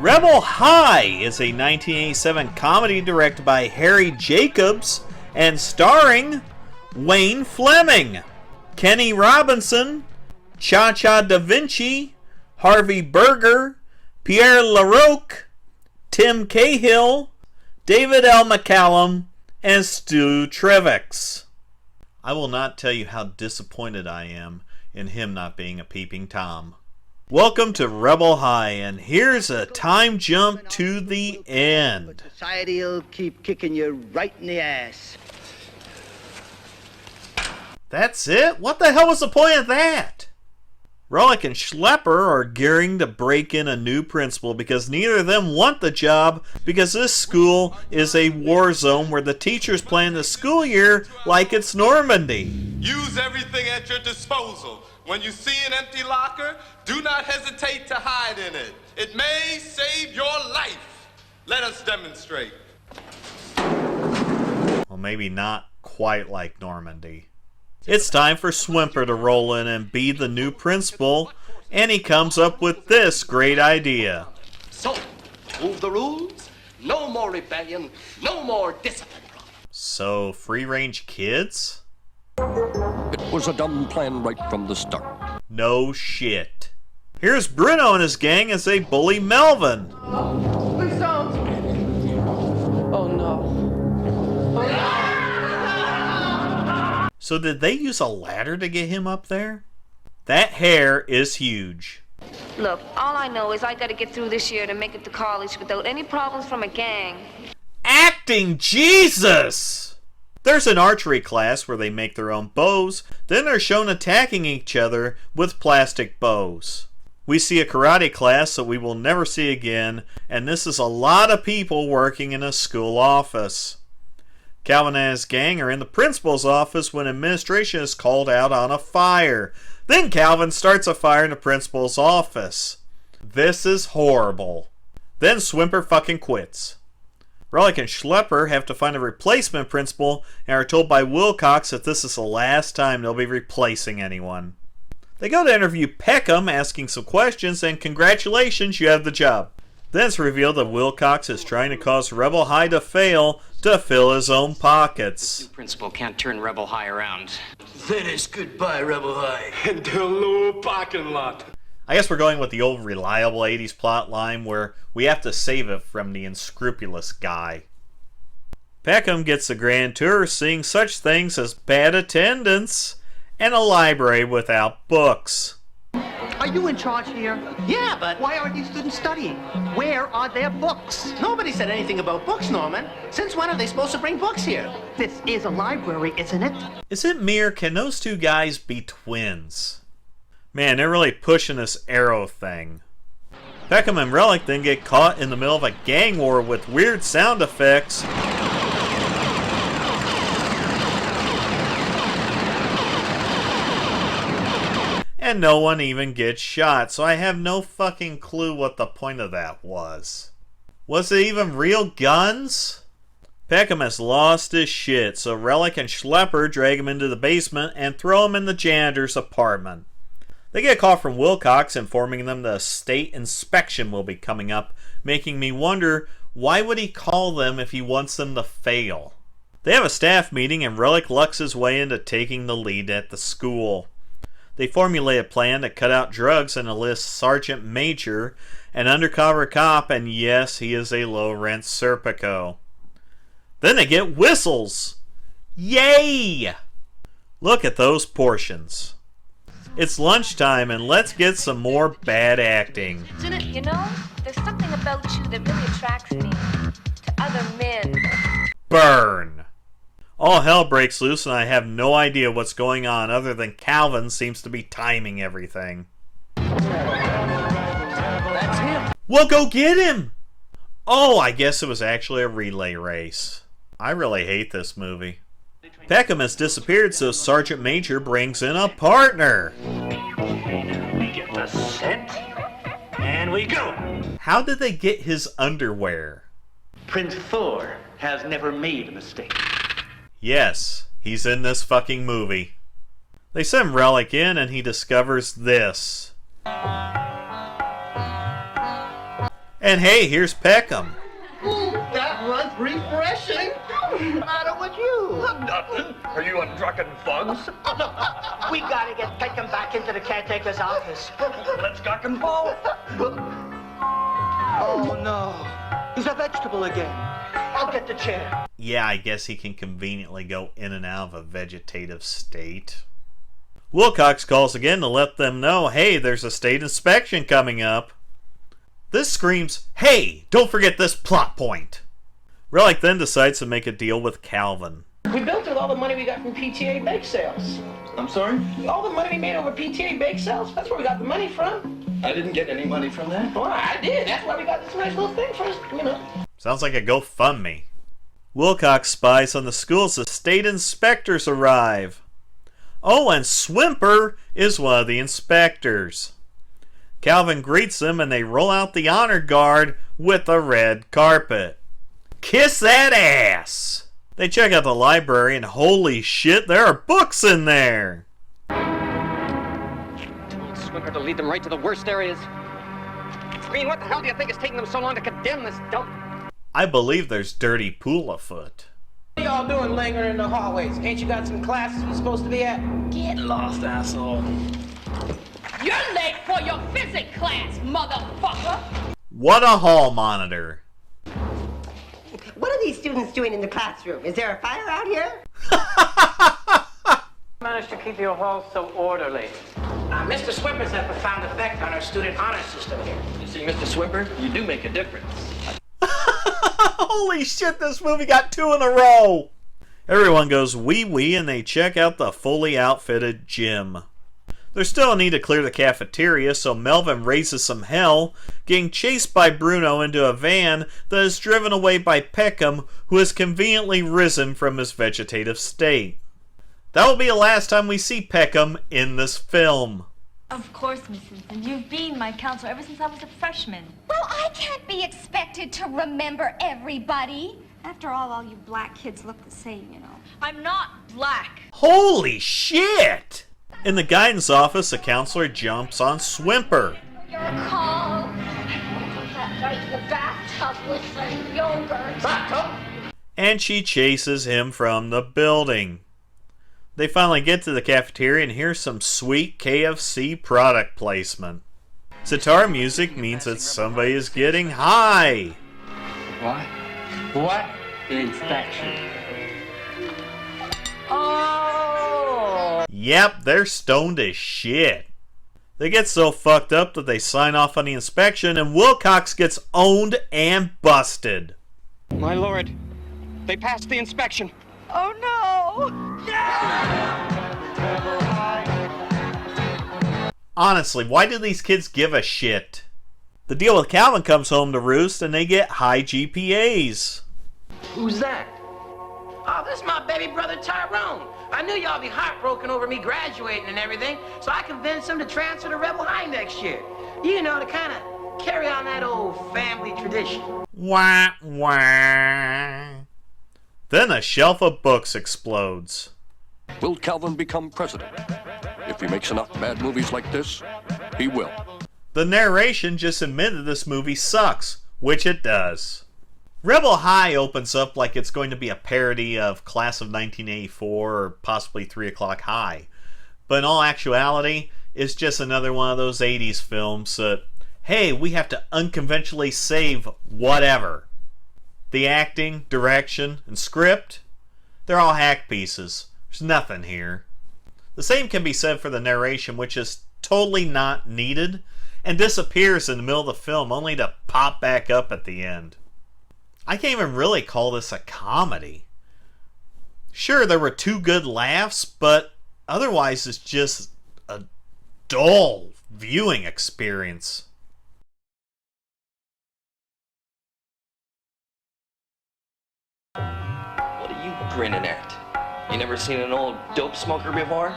Rebel High is a 1987 comedy directed by Harry Jakobs and starring Wayne Flemming, Kenny Robinson, Cha-Cha Da Vinci, Harvey Berger, Pierre LaRocque, Tim Cahill, David L. McCallum, and Stu Trivax. I will not tell you how disappointed I am in him not being a peeping Tom. Welcome to Rebel High, and here's a time jump to the end. Society'll keep kicking you right in the ass. That's it? What the hell was the point of that? Relic and Schlepper are gearing to break in a new principal because neither of them want the job, because this school is a war zone where the teachers plan the school year like it's Normandy. Use everything at your disposal. When you see an empty locker, do not hesitate to hide in it. It may save your life. Let us demonstrate. Well, maybe not quite like Normandy. It's time for Swimper to roll in and be the new principal, and he comes up with this great idea. So, move the rules, no more rebellion, no more discipline. So, free-range kids? It was a dumb plan right from the start. No shit. Here's Bruno and his gang as they bully Melvin. Please don't! Oh no. So did they use a ladder to get him up there? That hair is huge. Look, all I know is I gotta get through this year to make it to college without any problems from a gang. Acting Jesus! There's an archery class where they make their own bows, then they're shown attacking each other with plastic bows. We see a karate class that we will never see again, and this is a lot of people working in a school office. Calvin and his gang are in the principal's office when administration is called out on a fire. Then Calvin starts a fire in the principal's office. This is horrible. Then Swimper fucking quits. Relic and Schlepper have to find a replacement principal and are told by Wilcox that this is the last time they'll be replacing anyone. They go to interview Peckham, asking some questions, and congratulations, you have the job. Then it's revealed that Wilcox is trying to cause Rebel High to fail to fill his own pockets. New principal can't turn Rebel High around. Then it's goodbye, Rebel High. And hello, parking lot. I guess we're going with the old reliable 80s plot line where we have to save it from the unscrupulous guy. Peckham gets a grand tour seeing such things as bad attendance and a library without books. Are you in charge here? Yeah, but Why aren't these students studying? Where are their books? nobody said anything about books, Norman. Since when are they supposed to bring books here? This is a library, isn't it? Is it me or can those two guys be twins? Man, they're really pushing this arrow thing. Peckham and Relic then get caught in the middle of a gang war with weird sound effects. And no one even gets shot, so I have no fucking clue what the point of that was. Was it even real guns? Peckham has lost his shit, so Relic and Schlepper drag him into the basement and throw him in the janitor's apartment. They get a call from Wilcox informing them that a state inspection will be coming up, making me wonder, why would he call them if he wants them to fail? They have a staff meeting and Relic lucks his way into taking the lead at the school. They formulate a plan to cut out drugs and enlist Sergeant Major, an undercover cop, and yes, he is a low-rent Serpico. Then they get whistles! Yay! Look at those portions. It's lunchtime and let's get some more bad acting. You know, there's something about you that really attracts me to other men. Burn! All hell breaks loose and I have no idea what's going on other than Calvin seems to be timing everything. That's him. Well, go get him! Oh, I guess it was actually a relay race. I really hate this movie. Peckham has disappeared, so Sergeant Major brings in a partner. We get the scent, and we go. How did they get his underwear? Prince Thor has never made a mistake. Yes, he's in this fucking movie. They send Relic in and he discovers this. And hey, here's Peckham. Ooh, that was refreshing. What's the matter with you? Nothing. Are you on drunken bugs? We gotta get Peckham back into the caretaker's office. Let's cock and ball. Oh, no. He's a vegetable again. I'll get the chair. Yeah, I guess he can conveniently go in and out of a vegetative state. Wilcox calls again to let them know, hey, there's a state inspection coming up. This screams, hey, don't forget this plot point. Relic then decides to make a deal with Calvin. We built with all the money we got from PTA bake sales. I'm sorry? All the money we made over PTA bake sales, that's where we got the money from. I didn't get any money from that. Well, I did. That's why we got this nice little thing for us, you know. Sounds like a GoFundMe. Wilcox spies on the school as the state inspectors arrive. Oh, and Swimper is one of the inspectors. Calvin greets them and they roll out the honor guard with a red carpet. Kiss that ass! They check out the library and holy shit, there are books in there! Swimmer to lead them right to the worst areas. I mean, what the hell do you think is taking them so long to condemn this dump? I believe there's dirty pool afoot. What y'all doing lingering in the hallways? Ain't you got some classes you're supposed to be at? Get lost, asshole. You're late for your physics class, motherfucker! What a hall monitor. What are these students doing in the classroom? Is there a fire out here? Managed to keep your hall so orderly. Mr. Swimper's had a profound effect on our student honor system here. You see, Mr. Swimper, you do make a difference. Holy shit, this movie got 2 in a row! Everyone goes wee-wee and they check out the fully outfitted gym. There's still a need to clear the cafeteria, so Melvin raises some hell, getting chased by Bruno into a van that is driven away by Peckham, who has conveniently risen from his vegetative state. That will be the last time we see Peckham in this film. Of course, Miss Simpson. You've been my counselor ever since I was a freshman. Well, I can't be expected to remember everybody. After all you black kids look the same, you know. I'm not black. Holy shit! In the guidance office, the counselor jumps on Swimper. Your call. Right to the bathtub with some yogurt. Bathtub? And she chases him from the building. They finally get to the cafeteria and here's some sweet KFC product placement. Sitar music means that somebody is getting high. What? What? Inspection. Oh! Yep, they're stoned as shit. They get so fucked up that they sign off on the inspection and Wilcox gets owned and busted. My lord, they passed the inspection. Oh no! Honestly, why do these kids give a shit? The deal with Calvin comes home to roost and they get high GPAs. Who's that? Oh, this is my baby brother Tyrone. I knew y'all be heartbroken over me graduating and everything, so I convinced him to transfer to Rebel High next year. You know, to kind of carry on that old family tradition. Wah, wah. Then a shelf of books explodes. Will Calvin become president? If he makes enough bad movies like this, he will. The narration just admitted this movie sucks, which it does. Rebel High opens up like it's going to be a parody of Class of 1984 or possibly 3 O'Clock High. But in all actuality, it's just another one of those 80s films that, hey, we have to unconventionally save whatever. The acting, direction, and script, they're all hack pieces. There's nothing here. The same can be said for the narration, which is totally not needed and disappears in the middle of the film only to pop back up at the end. I can't even really call this a comedy. Sure, there were 2 good laughs, but otherwise it's just a dull viewing experience. What are you grinning at? You never seen an old dope smoker before?